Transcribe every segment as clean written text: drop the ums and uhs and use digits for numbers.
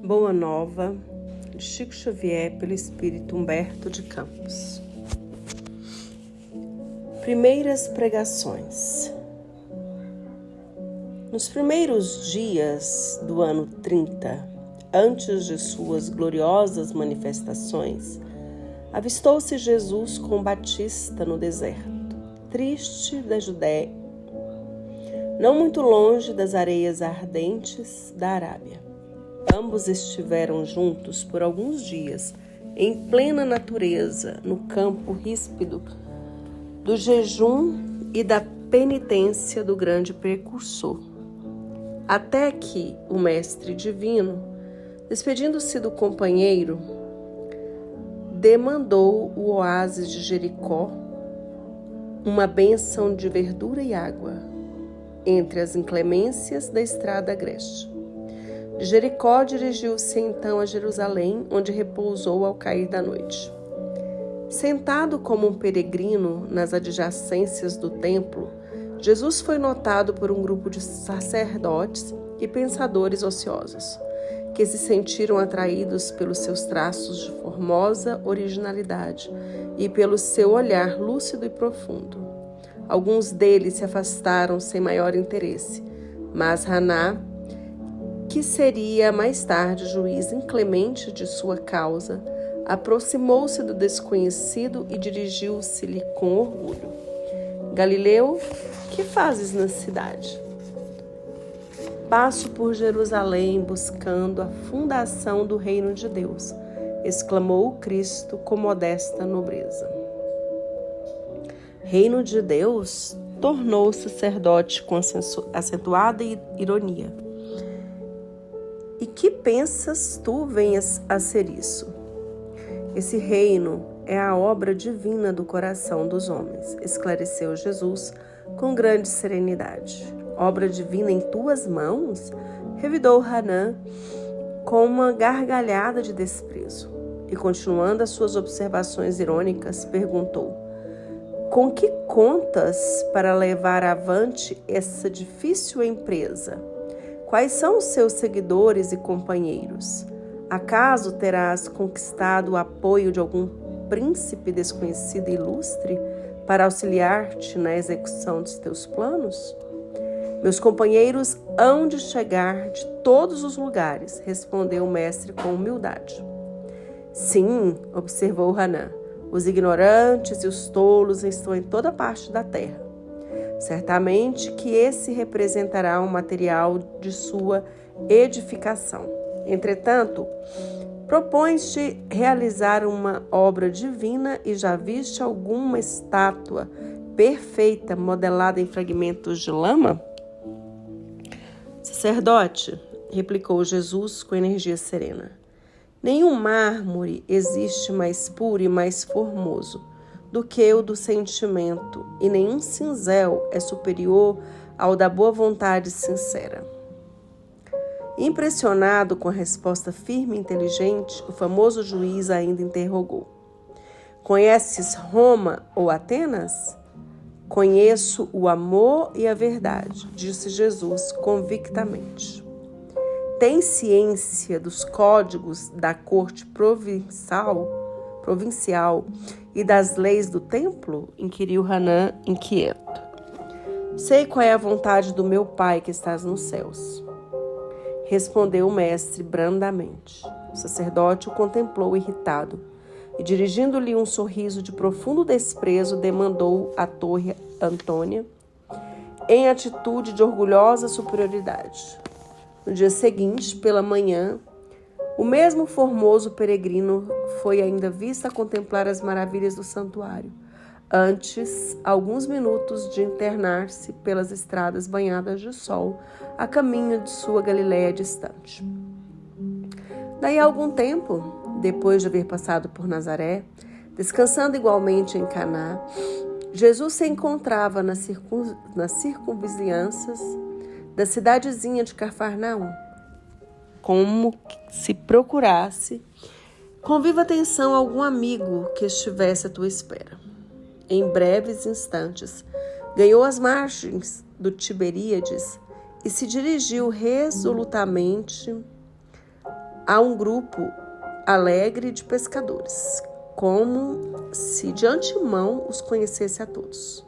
Boa Nova, de Chico Xavier, pelo espírito Humberto de Campos. Primeiras pregações. Nos primeiros dias do ano 30, antes de suas gloriosas manifestações, avistou-se Jesus com Batista no deserto, triste da Judéia, não muito longe das areias ardentes da Arábia. Ambos estiveram juntos por alguns dias, em plena natureza, no campo ríspido do jejum e da penitência do grande precursor. Até que o Mestre Divino, despedindo-se do companheiro, demandou o oásis de Jericó, uma bênção de verdura e água, entre as inclemências da estrada agreste. De Jericó dirigiu-se então a Jerusalém, onde repousou ao cair da noite. Sentado como um peregrino nas adjacências do templo, Jesus foi notado por um grupo de sacerdotes e pensadores ociosos, que se sentiram atraídos pelos seus traços de formosa originalidade e pelo seu olhar lúcido e profundo. Alguns deles se afastaram sem maior interesse, mas Haná, que seria mais tarde juiz inclemente de sua causa, aproximou-se do desconhecido e dirigiu-se-lhe com orgulho. Galileu, que fazes na cidade? Passo por Jerusalém buscando a fundação do reino de Deus, exclamou o Cristo com modesta nobreza. Reino de Deus? Tornou o sacerdote com acentuada ironia. E que pensas tu venhas a ser isso? Esse reino é a obra divina do coração dos homens, esclareceu Jesus com grande serenidade. Obra divina em tuas mãos? Revidou Haná com uma gargalhada de desprezo. E continuando as suas observações irônicas, perguntou: com que contas para levar avante essa difícil empresa? Quais são os seus seguidores e companheiros? Acaso terás conquistado o apoio de algum príncipe desconhecido e ilustre para auxiliar-te na execução dos teus planos? Meus companheiros hão de chegar de todos os lugares, respondeu o mestre com humildade. Sim, observou Haná, os ignorantes e os tolos estão em toda parte da terra. Certamente que esse representará um material de sua edificação. Entretanto, propões-te realizar uma obra divina e já viste alguma estátua perfeita modelada em fragmentos de lama? Sacerdote, replicou Jesus com energia serena, nenhum mármore existe mais puro e mais formoso do que o do sentimento, e nenhum cinzel é superior ao da boa vontade sincera. Impressionado com a resposta firme e inteligente, o famoso juiz ainda interrogou: conheces Roma ou Atenas? Conheço o amor e a verdade, disse Jesus convictamente. Tem ciência dos códigos da corte provincial e das leis do templo? Inquiriu Haná inquieto. Sei qual é a vontade do meu Pai que estás nos céus, respondeu o mestre brandamente. O sacerdote o contemplou irritado e, dirigindo-lhe um sorriso de profundo desprezo, demandou a torre Antônia em atitude de orgulhosa superioridade. No dia seguinte, pela manhã, o mesmo formoso peregrino foi ainda visto a contemplar as maravilhas do santuário, antes, alguns minutos de internar-se pelas estradas banhadas de sol, a caminho de sua Galiléia distante. Daí a algum tempo, depois de haver passado por Nazaré, descansando igualmente em Caná, Jesus se encontrava nas circunvizinhanças da cidadezinha de Cafarnaum, como se procurasse com viva atenção algum amigo que estivesse à tua espera. Em breves instantes, ganhou as margens do Tiberíades e se dirigiu resolutamente há um grupo alegre de pescadores, como se de antemão os conhecesse a todos.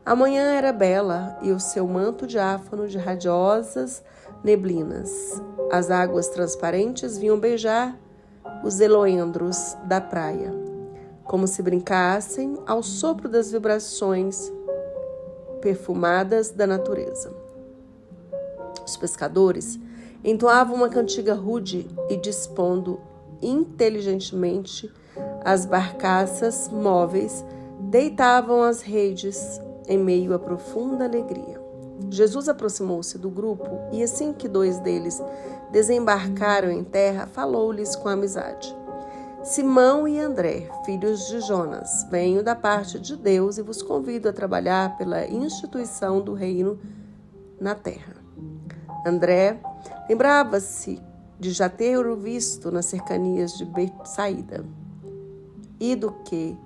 A manhã era bela e o seu manto diáfano de radiosas neblinas. As águas transparentes vinham beijar os eloendros da praia, como se brincassem ao sopro das vibrações perfumadas da natureza. Os pescadores entoavam uma cantiga rude e dispondo inteligentemente as barcaças móveis, deitavam as redes em meio à profunda alegria. Jesus aproximou-se do grupo e, assim que 2 deles desembarcaram em terra, falou-lhes com amizade. Simão e André, filhos de Jonas, venho da parte de Deus e vos convido a trabalhar pela instituição do reino na terra. André lembrava-se de já ter o visto nas cercanias de Betsaida e do que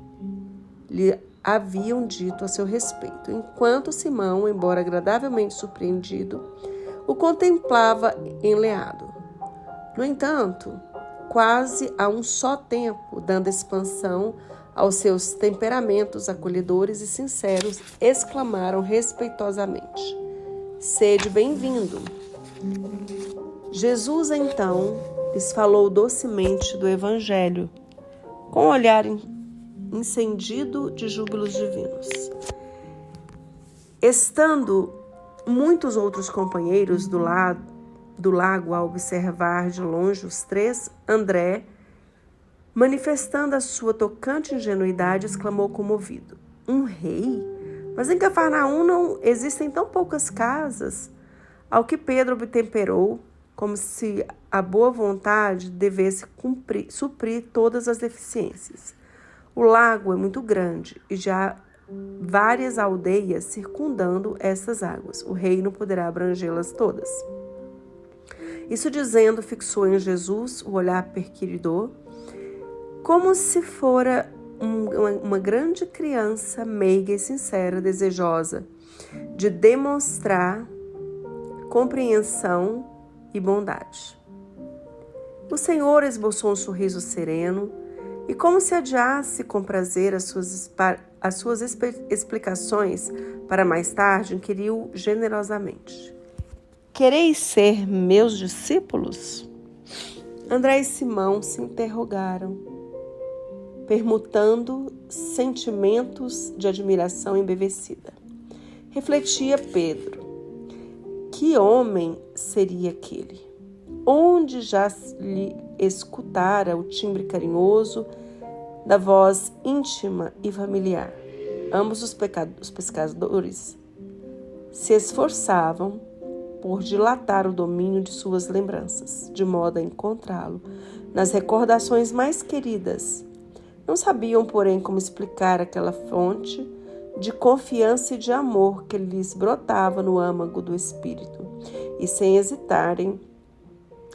lhe haviam dito a seu respeito, enquanto Simão, embora agradavelmente surpreendido, o contemplava enleado. No entanto, quase a um só tempo, dando expansão aos seus temperamentos acolhedores e sinceros, exclamaram respeitosamente: "Sede bem-vindo." Jesus, então, lhes falou docemente do Evangelho, com um olhar incendido de júbilos divinos. Estando muitos outros companheiros do lago a observar de longe os 3, André, manifestando a sua tocante ingenuidade, exclamou comovido: "Um rei? Mas em Cafarnaum não existem tão poucas casas." Ao que Pedro obtemperou, como se a boa vontade devesse suprir todas as deficiências. O lago é muito grande e já há várias aldeias circundando essas águas. O reino poderá abrangê-las todas. Isso dizendo, fixou em Jesus o olhar perquiridor, como se fora uma grande criança meiga e sincera, desejosa de demonstrar compreensão e bondade. O Senhor esboçou um sorriso sereno e, como se adiasse com prazer as suas explicações para mais tarde, inquiriu generosamente: "Quereis ser meus discípulos?" André e Simão se interrogaram, permutando sentimentos de admiração embevecida. Refletia Pedro: que homem seria aquele? Onde já lhe escutara o timbre carinhoso da voz íntima e familiar? Ambos os pescadores se esforçavam por dilatar o domínio de suas lembranças, de modo a encontrá-lo nas recordações mais queridas. Não sabiam, porém, como explicar aquela fonte de confiança e de amor que lhes brotava no âmago do espírito, e sem hesitarem,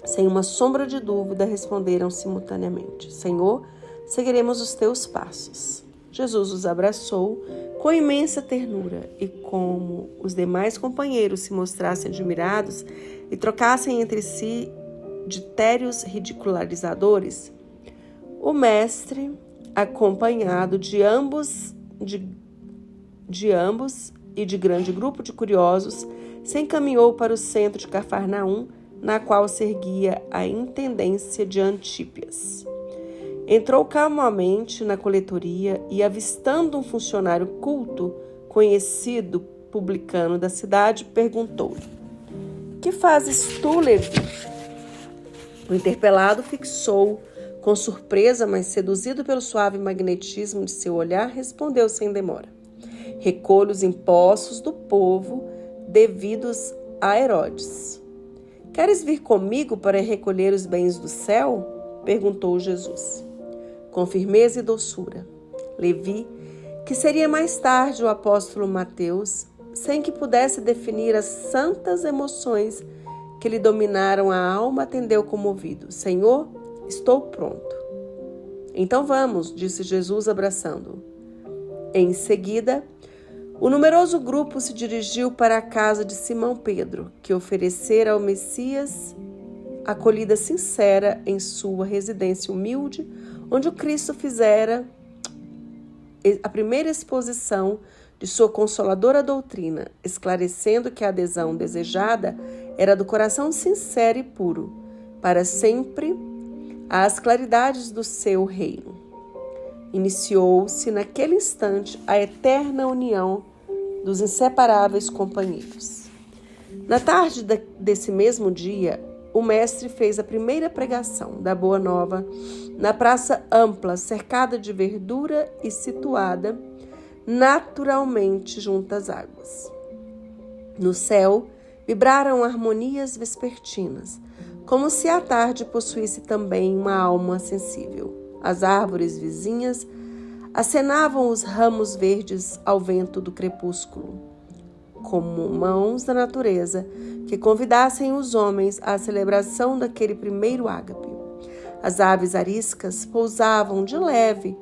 sem uma sombra de dúvida, responderam simultaneamente: "Senhor, seguiremos os teus passos." Jesus os abraçou com imensa ternura e, como os demais companheiros se mostrassem admirados e trocassem entre si ditérios ridicularizadores, o mestre, acompanhado de ambos e de grande grupo de curiosos, se encaminhou para o centro de Cafarnaum, na qual se erguia a intendência de Antipas. Entrou calmamente na coletoria e, avistando um funcionário culto, conhecido publicano da cidade, perguntou-lhe: "Que fazes tu, Levi?" O interpelado fixou com surpresa, mas seduzido pelo suave magnetismo de seu olhar, respondeu sem demora: "Recolho os impostos do povo devidos a Herodes." "Queres vir comigo para recolher os bens do céu?" perguntou Jesus, com firmeza e doçura. Levi, que seria mais tarde o apóstolo Mateus, sem que pudesse definir as santas emoções que lhe dominaram a alma, atendeu comovido: "Senhor, estou pronto." "Então vamos", disse Jesus, abraçando-o. Em seguida, o numeroso grupo se dirigiu para a casa de Simão Pedro, que oferecera ao Messias acolhida sincera em sua residência humilde, onde o Cristo fizera a primeira exposição de sua consoladora doutrina, esclarecendo que a adesão desejada era do coração sincero e puro, para sempre às claridades do seu reino. Iniciou-se naquele instante a eterna união dos inseparáveis companheiros. Na tarde desse mesmo dia, o mestre fez a primeira pregação da Boa Nova na praça ampla, cercada de verdura e situada naturalmente junto às águas. No céu vibraram harmonias vespertinas, como se a tarde possuísse também uma alma sensível. As árvores vizinhas acenavam os ramos verdes ao vento do crepúsculo, como mãos da natureza que convidassem os homens à celebração daquele primeiro ágape. As aves ariscas pousavam de leve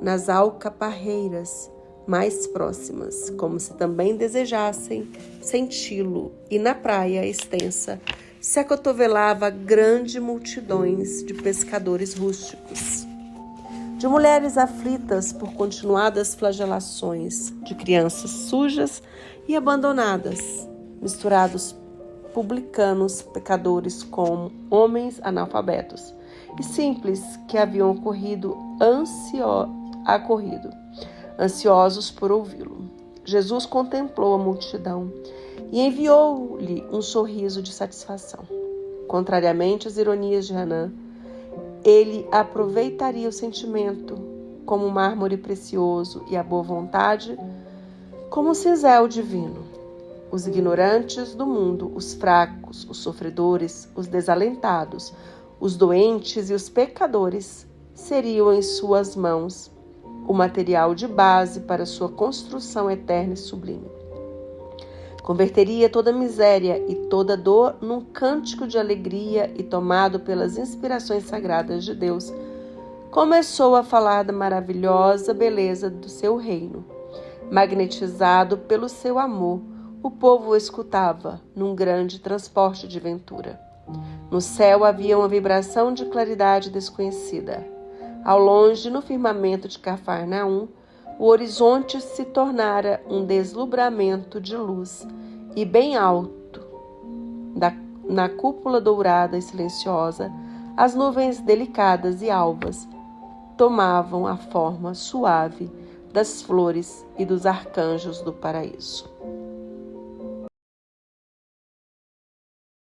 nas alcaparreiras mais próximas, como se também desejassem senti-lo, e na praia extensa se acotovelava grande multidões de pescadores rústicos, de mulheres aflitas por continuadas flagelações, de crianças sujas e abandonadas, misturados publicanos pecadores com homens analfabetos e simples que haviam ansiosos por ouvi-lo. Jesus contemplou a multidão e enviou-lhe um sorriso de satisfação. Contrariamente às ironias de Renan, ele aproveitaria o sentimento como mármore precioso e a boa vontade como o cinzel divino. Os ignorantes do mundo, os fracos, os sofredores, os desalentados, os doentes e os pecadores seriam em suas mãos o material de base para sua construção eterna e sublime. Converteria toda miséria e toda dor num cântico de alegria e, tomado pelas inspirações sagradas de Deus, começou a falar da maravilhosa beleza do seu reino. Magnetizado pelo seu amor, o povo o escutava num grande transporte de ventura. No céu havia uma vibração de claridade desconhecida. Ao longe, no firmamento de Cafarnaum, o horizonte se tornara um deslumbramento de luz, e bem alto, na cúpula dourada e silenciosa, as nuvens delicadas e alvas tomavam a forma suave das flores e dos arcanjos do paraíso.